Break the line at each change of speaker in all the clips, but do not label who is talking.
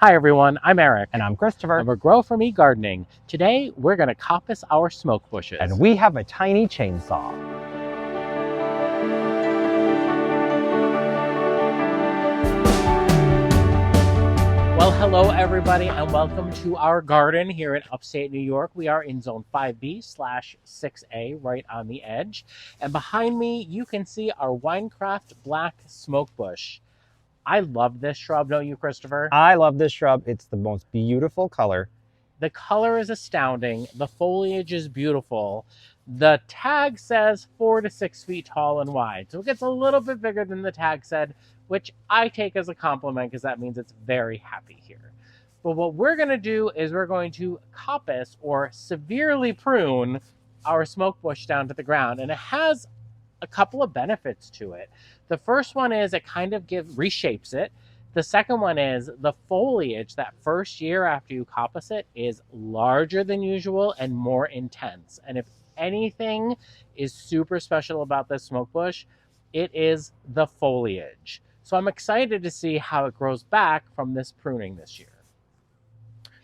Hi everyone, I'm Eric.
And I'm Christopher.
And we're Grow For Me Gardening. Today we're going to coppice our smoke bushes.
And we have a tiny chainsaw.
Well, hello everybody and welcome to our garden here in upstate New York. We are in zone 5B/6A right on the edge. And behind me you can see our Winecraft Black Smoke Bush. I love this shrub, don't you, Christopher?
I love this shrub. It's the most beautiful color.
The color is astounding. The foliage is beautiful. The tag says 4 to 6 feet tall and wide. So it gets a little bit bigger than the tag said, which I take as a compliment because that means it's very happy here. But what we're going to do is we're going to coppice or severely prune our smoke bush down to the ground. And it has a couple of benefits to it. The first one is it kind of reshapes it. The second one is the foliage that first year after you coppice it is larger than usual and more intense. And if anything is super special about this smoke bush, it is the foliage. So I'm excited to see how it grows back from this pruning this year.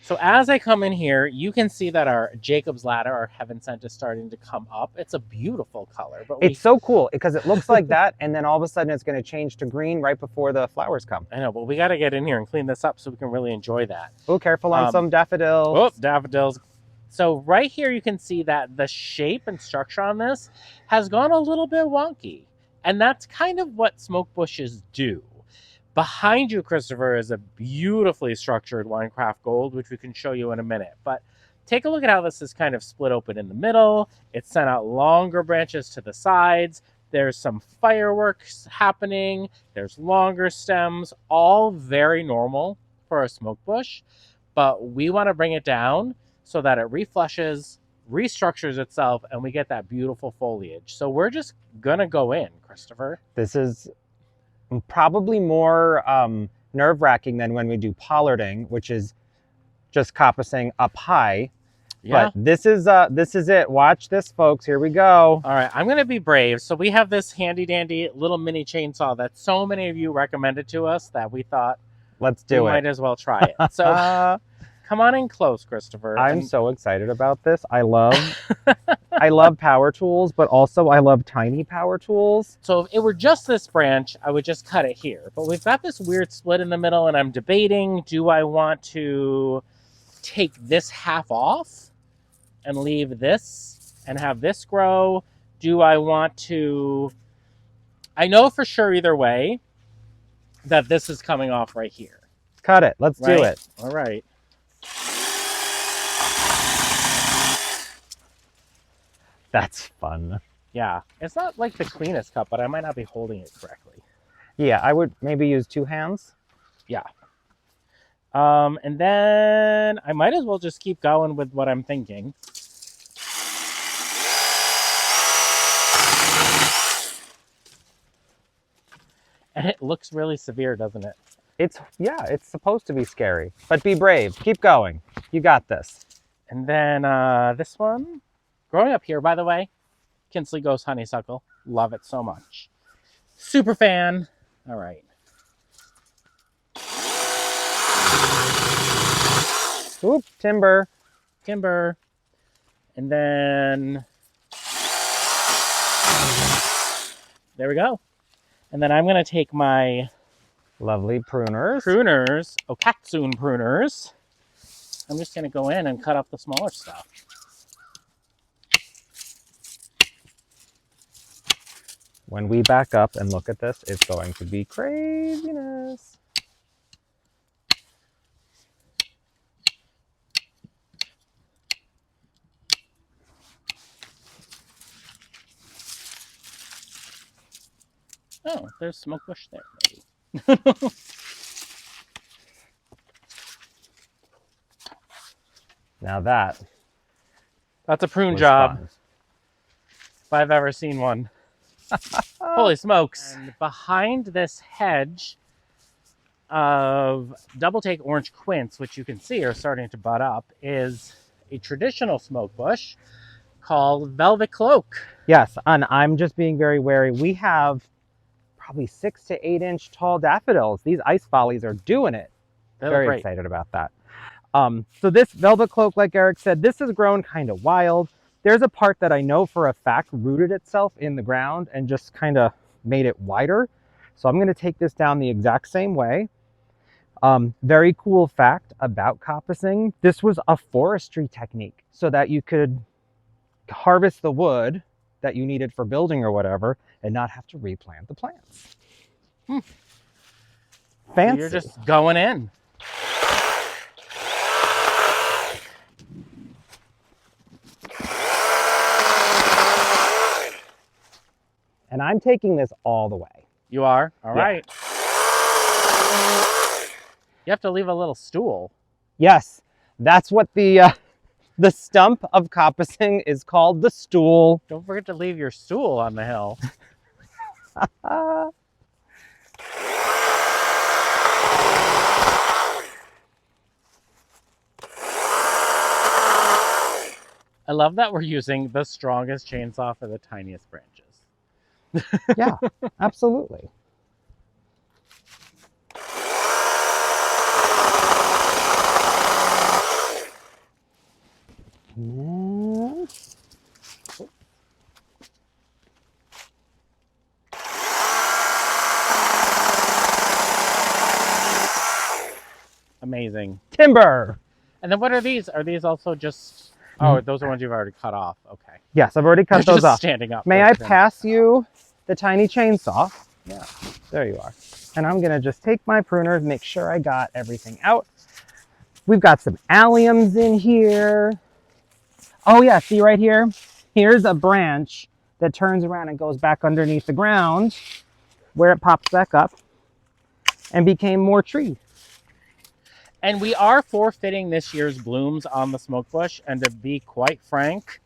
So as I come in here, you can see that our Jacob's ladder, our heaven scent, is starting to come up. It's a beautiful color. But
it's so cool because it looks like that, and then all of a sudden it's going to change to green right before the flowers come.
I know, but we got to get in here and clean this up so we can really enjoy that.
Oh, careful on some daffodils.
Oh, daffodils. So right here you can see that the shape and structure on this has gone a little bit wonky. And that's kind of what smoke bushes do. Behind you, Christopher, is a beautifully structured Winecraft Gold, which we can show you in a minute. But take a look at how this is kind of split open in the middle. It's sent out longer branches to the sides. There's some fireworks happening. There's longer stems, all very normal for a smoke bush. But we want to bring it down so that it reflushes, restructures itself, and we get that beautiful foliage. So we're just going to go in, Christopher.
This is probably more nerve-wracking than when we do pollarding, which is just coppicing up high. Yeah. But this is it. Watch this, folks. Here we go.
All right, I'm gonna be brave. So we have this handy dandy little mini chainsaw that so many of you recommended to us that we thought
let's do it.
Might as well try it. So come on in close, Christopher.
I'm so excited about this. I love power tools, but also I love tiny power tools.
So if it were just this branch, I would just cut it here. But we've got this weird split in the middle, and I'm debating, do I want to take this half off and leave this and have this grow? Do I want to... I know for sure either way that this is coming off right here.
Cut it. Let's do it.
All right.
That's fun.
Yeah, it's not like the cleanest cut, but I might not be holding it correctly.
Yeah, I would maybe use 2 hands.
Yeah. And then I might as well just keep going with what I'm thinking. And it looks really severe, doesn't it?
It's supposed to be scary, but be brave. Keep going. You got this.
And then this one. Growing up here, by the way, Kinsley Ghost Honeysuckle. Love it so much. Super fan. All right.
Oop, timber.
Timber. And then... there we go. And then I'm going to take my...
lovely pruners.
Okatsune pruners. I'm just going to go in and cut up the smaller stuff.
When we back up and look at this, it's going to be craziness.
Oh, there's smoke bush there, maybe.
Now that's
a prune job.
Fun.
If I've ever seen one. Holy smokes. And behind this hedge of double take orange quince, which you can see are starting to bud up, is a traditional smoke bush called Velvet Cloak.
Yes, and I'm just being very wary. We have probably 6 to 8 inch tall daffodils. These ice follies are doing it. Very excited about that. So this velvet cloak, like Eric said, this has grown kind of wild. There's a part that I know for a fact rooted itself in the ground and just kind of made it wider. So I'm going to take this down the exact same way. Very cool fact about coppicing. This was a forestry technique so that you could harvest the wood that you needed for building or whatever and not have to replant the plants. Fancy.
You're just going in.
And I'm taking this all the way.
You are? All right. You have to leave a little stool.
Yes, that's what the stump of coppicing is called, the stool.
Don't forget to leave your stool on the hill. I love that we're using the strongest chainsaw for the tiniest branches.
Yeah, absolutely.
Amazing.
Timber.
And then what are these? Are these also just... Oh, those are ones you've already cut off. Okay.
Yes, I've already cut
They're
those
just
off.
standing up.
May I pass you the tiny chainsaw?
Yeah.
There you are. And I'm going to just take my pruner, make sure I got everything out. We've got some alliums in here. Oh yeah, see right here? Here's a branch that turns around and goes back underneath the ground where it pops back up and became more tree.
And we are forfeiting this year's blooms on the smoke bush. And to be quite frank,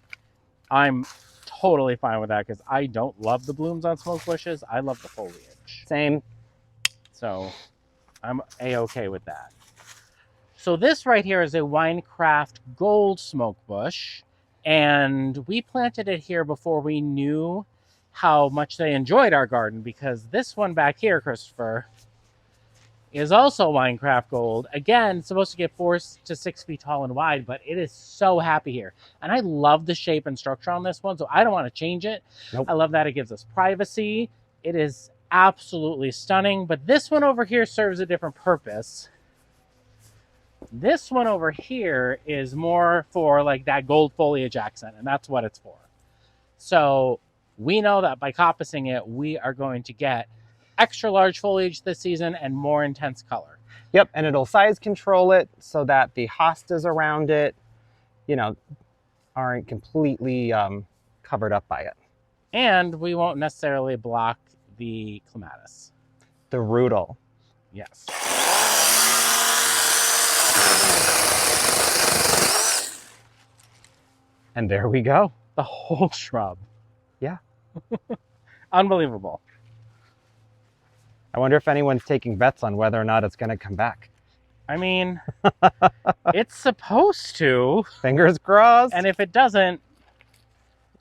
I'm totally fine with that because I don't love the blooms on smoke bushes. I love the foliage.
Same.
So I'm A-okay with that. So this right here is a Winecraft gold smoke bush. And we planted it here before we knew how much they enjoyed our garden, because this one back here, Christopher, is also Winecraft gold. Again, supposed to get 4 to 6 feet tall and wide, but it is so happy here. And I love the shape and structure on this one, so I don't want to change it.
Nope.
I love that it gives us privacy. It is absolutely stunning, but this one over here serves a different purpose. This one over here is more for like that gold foliage accent, and that's what it's for. So we know that by coppicing it, we are going to get extra large foliage this season and more intense color.
Yep, and it'll size control it so that the hostas around it, you know, aren't completely covered up by it.
And we won't necessarily block the clematis.
The rootle.
Yes.
And there we go.
The whole shrub.
Yeah.
Unbelievable.
I wonder if anyone's taking bets on whether or not it's going to come back.
I mean, it's supposed to.
Fingers crossed.
And if it doesn't,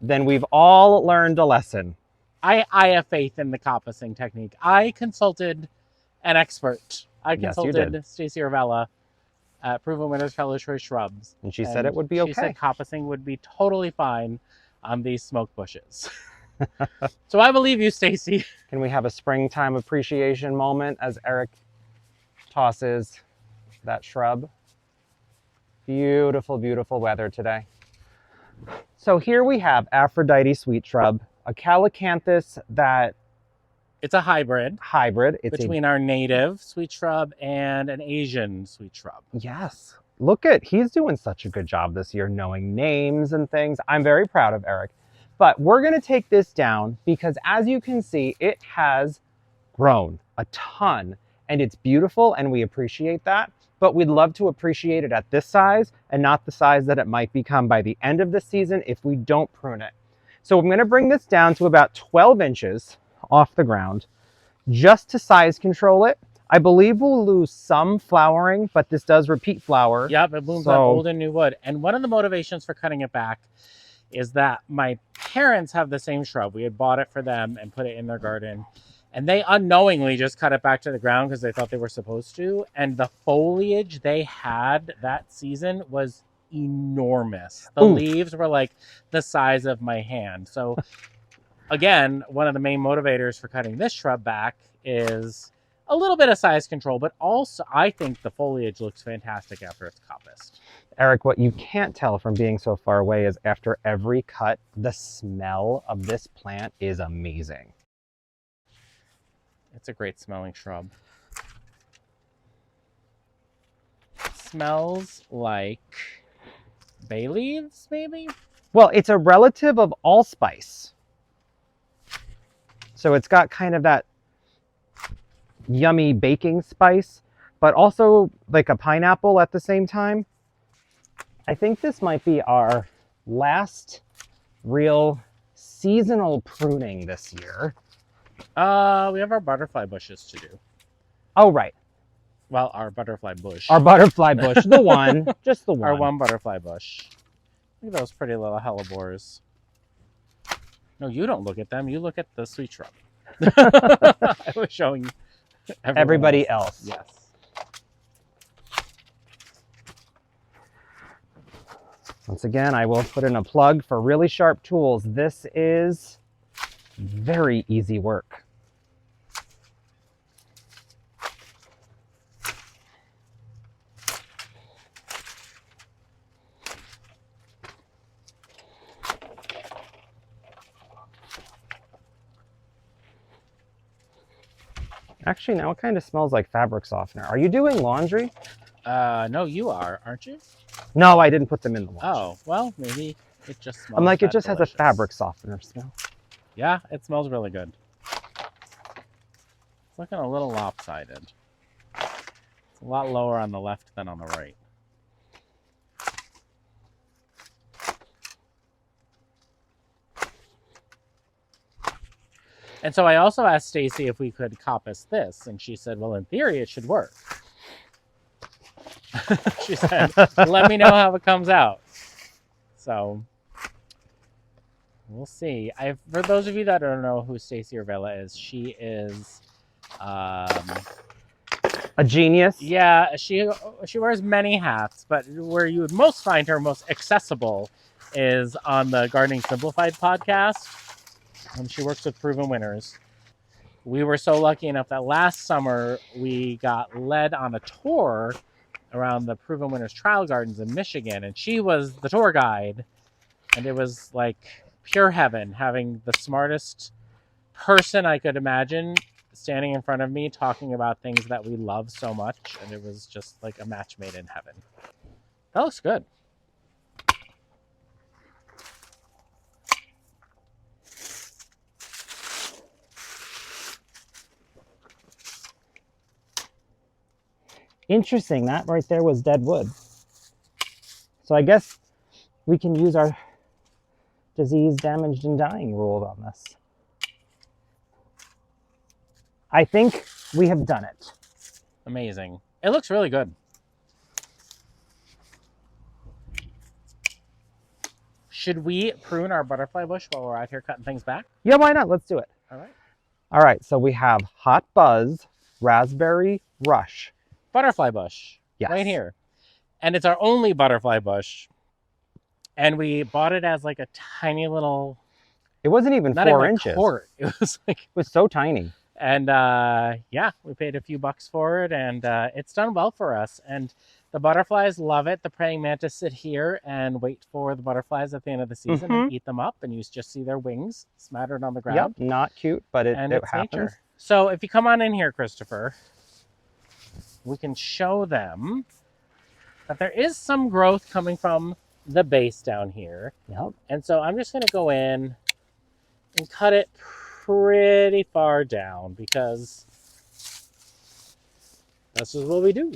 then we've all learned a lesson.
I have faith in the coppicing technique. I consulted an expert. I consulted Stacey Orvella at Proven Winners Fellow Choice Shrubs.
And she said it would be okay.
She said coppicing would be totally fine on these smoke bushes. So I believe you, Stacey. Can
we have a springtime appreciation moment as Eric tosses that shrub? Beautiful, beautiful weather today. So here we have Aphrodite Sweetshrub, a calycanthus that...
It's a hybrid.
It's
between our native sweet shrub and an Asian sweet shrub.
Yes. Look at, he's doing such a good job this year knowing names and things. I'm very proud of Eric. But we're going to take this down because, as you can see, it has grown a ton and it's beautiful and we appreciate that. But we'd love to appreciate it at this size and not the size that it might become by the end of the season if we don't prune it. So I'm going to bring this down to about 12 inches off the ground just to size control it. I believe we'll lose some flowering, but this does repeat flower.
Yep, it blooms on old and new wood. And one of the motivations for cutting it back is that my parents have the same shrub. We had bought it for them and put it in their garden. And they unknowingly just cut it back to the ground because they thought they were supposed to. And the foliage they had that season was enormous. The leaves were like the size of my hand. So again, one of the main motivators for cutting this shrub back is a little bit of size control, but also I think the foliage looks fantastic after it's coppiced.
Eric, what you can't tell from being so far away is after every cut, the smell of this plant is amazing.
It's a great smelling shrub. It smells like bay leaves, maybe?
Well, it's a relative of allspice. So it's got kind of that yummy baking spice, but also like a pineapple at the same time. I think this might be our last real seasonal pruning this year.
We have our butterfly bushes to do.
Oh, right.
Well, our butterfly bush.
Our butterfly bush, the one, just the one.
Our one butterfly bush. Look at those pretty little hellebores. No, you don't look at them. You look at the sweet shrub. I was showing
everybody else.
Yes.
Once again, I will put in a plug for really sharp tools. This is very easy work. Actually, now it kind of smells like fabric softener. Are you doing laundry?
No, you are, aren't you?
No, I didn't put them in the wash.
Oh, well, maybe it just smells.
I'm like, it just
delicious.
has a fabric softener smell.
Yeah, it smells really good. It's looking a little lopsided. It's a lot lower on the left than on the right. And so I also asked Stacy if we could coppice this, and she said, well, in theory, it should work. She said, let me know how it comes out. So we'll see. For those of you that don't know who Stacy Orvella is, she is
a genius.
Yeah, she wears many hats, but where you would most find her most accessible is on the Gardening Simplified podcast. She works with Proven Winners. We were so lucky enough that last summer we got led on a tour around the Proven Winners Trial Gardens in Michigan, and she was the tour guide, and it was like pure heaven having the smartest person I could imagine standing in front of me talking about things that we love so much, and it was just like a match made in heaven. That looks good.
Interesting, that right there was dead wood. So I guess we can use our disease, damaged, and dying rule on this. I think we have done it.
Amazing. It looks really good. Should we prune our butterfly bush while we're out here cutting things back?
Yeah, why not? Let's do it.
All right.
All right, so we have Hot Buzz, Raspberry Rush.
Butterfly bush.
Yes.
Right here. And it's our only butterfly bush. And we bought it as like a tiny little...
It wasn't even 4 inches.
Quart. It was like...
It was so tiny.
And yeah, we paid a few bucks for it, and it's done well for us. And the butterflies love it. The praying mantis sit here and wait for the butterflies at the end of the season and eat them up, and you just see their wings smattered on the ground.
Yep, not cute, but it happens.
Nature. So if you come on in here, Christopher, we can show them that there is some growth coming from the base down here.
Yep.
And so I'm just going to go in and cut it pretty far down because this is what we do.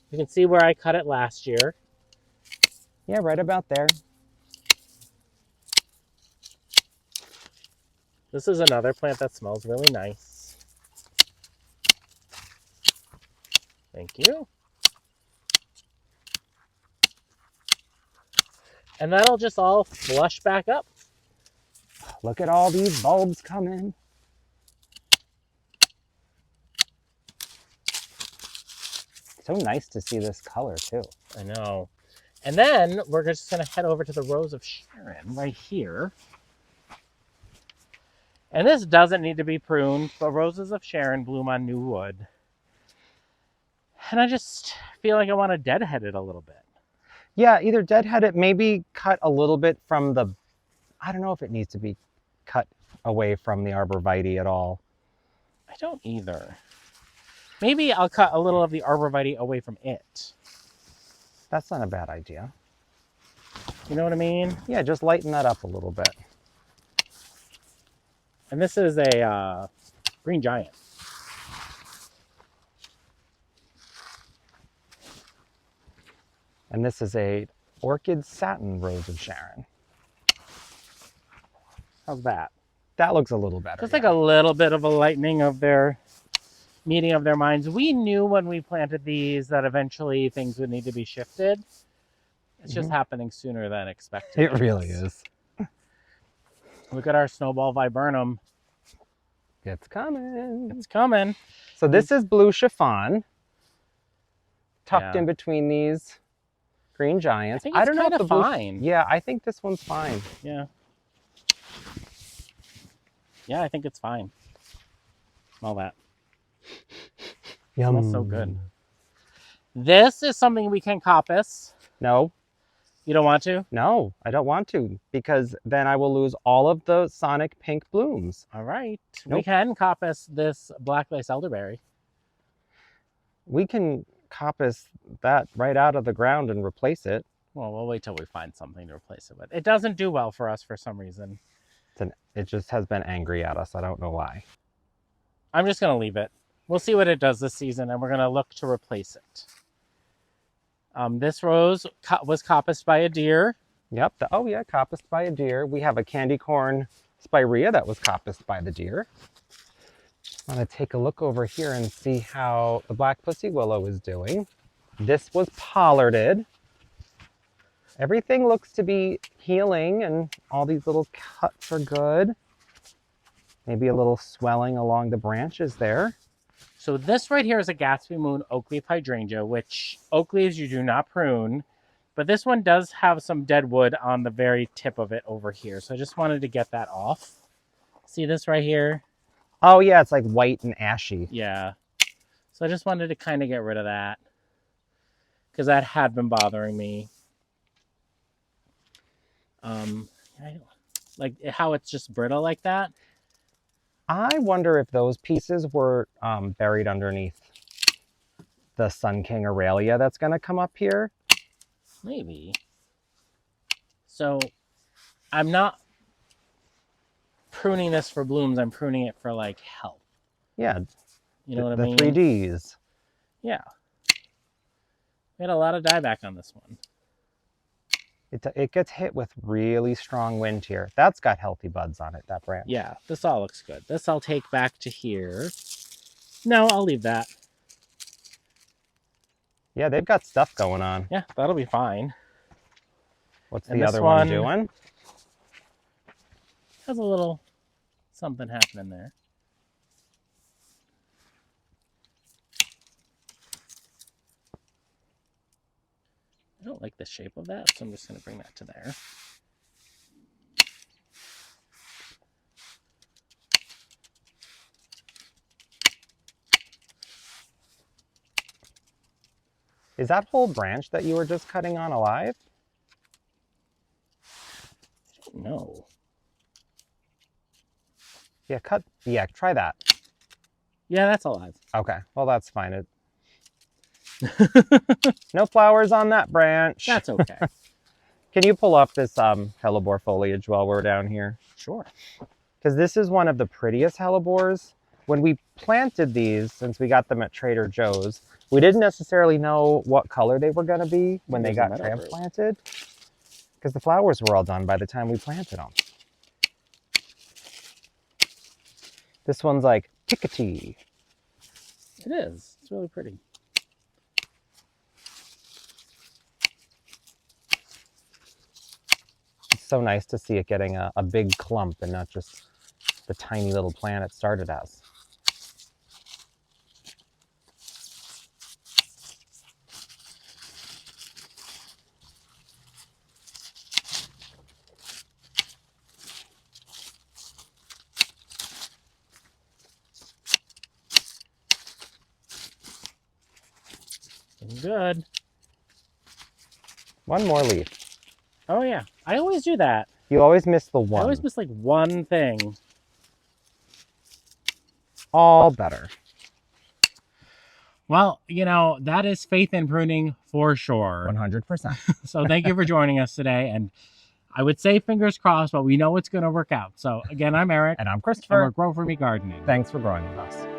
You can see where I cut it last year.
Yeah, right about there.
This is another plant that smells really nice. Thank you. And that'll just all flush back up.
Look at all these bulbs coming. So nice to see this color too.
I know. And then we're just going to head over to the Rose of Sharon right here. And this doesn't need to be pruned, but Roses of Sharon bloom on new wood. And I just feel like I want to deadhead it a little bit.
Yeah, either deadhead it, maybe cut a little bit from the, I don't know if it needs to be cut away from the arborvitae at all.
I don't either. Maybe I'll cut a little of the arborvitae away from it.
That's not a bad idea.
You know what I mean?
Yeah, just lighten that up a little bit.
And this is a green giant.
And this is a orchid satin Rose of Sharon.
How's that?
That looks a little better.
Just like a little bit of a lightening of their meeting of their minds. We knew when we planted these that eventually things would need to be shifted. It's just happening sooner than expected.
It really is.
Look at our snowball viburnum.
It's coming.
It's coming.
So this is blue chiffon, tucked in between these green giants.
I don't know if the fine.
Yeah, I think this one's fine.
Yeah. Yeah, I think it's fine. Smell that.
Yum.
Smells so good. This is something we can coppice.
No.
You don't want to?
No, I don't want to, because then I will lose all of the sonic pink blooms.
All right.
Nope.
We can coppice this black lace elderberry.
We can coppice that right out of the ground and replace it.
Well, we'll wait till we find something to replace it with. It doesn't do well for us for some reason.
It just has been angry at us. I don't know why.
I'm just going to leave it. We'll see what it does this season, and we're going to look to replace it. This rose was coppiced by a deer.
Yep. Oh, yeah, coppiced by a deer. We have a candy corn spirea that was coppiced by the deer. I'm going to take a look over here and see how the black pussy willow is doing. This was pollarded. Everything looks to be healing, and all these little cuts are good. Maybe a little swelling along the branches there.
So this right here is a Gatsby Moon oak leaf hydrangea, which oak leaves you do not prune, but this one does have some dead wood on the very tip of it over here. So I just wanted to get that off. See this right here?
Oh yeah, it's like white and ashy.
Yeah. So I just wanted to kind of get rid of that because that had been bothering me. Like how it's just brittle like that.
I wonder if those pieces were buried underneath the Sun King Aurelia that's going to come up here.
Maybe. So I'm not pruning this for blooms. I'm pruning it for like health.
Yeah.
You know what I mean?
The 3Ds.
Yeah. We had a lot of dieback on this one.
It gets hit with really strong wind here. That's got healthy buds on it, that branch.
Yeah, this all looks good. This I'll take back to here. No, I'll leave that.
Yeah, they've got stuff going on.
Yeah, that'll be fine.
What's the other one doing?
Has a little something happening there. I don't like the shape of that, so I'm just going to bring that to there.
Is that whole branch that you were just cutting on alive?
I don't know.
Yeah, try that.
Yeah, that's alive.
Okay, well that's fine. No flowers on that branch.
That's okay.
Can you pull up this hellebore foliage while we're down here?
Sure.
Because this is one of the prettiest hellebores. When we planted these, since we got them at Trader Joe's, we didn't necessarily know what color they were going to be when they got transplanted, because the flowers were all done by the time we planted them. This one's like tickety.
It is. It's really pretty.
It's so nice to see it getting a big clump and not just the tiny little plant it started as.
Looking good.
One more leaf.
Oh yeah, I always do that.
You always miss the one.
I always miss like one thing.
All better.
Well, you know, that is faith in pruning for sure.
100%.
So thank you for joining us today. And I would say fingers crossed, but we know it's going to work out. So again, I'm Eric.
And I'm
And
Christopher.
we're Grow For Me Gardening.
Thanks for growing with us.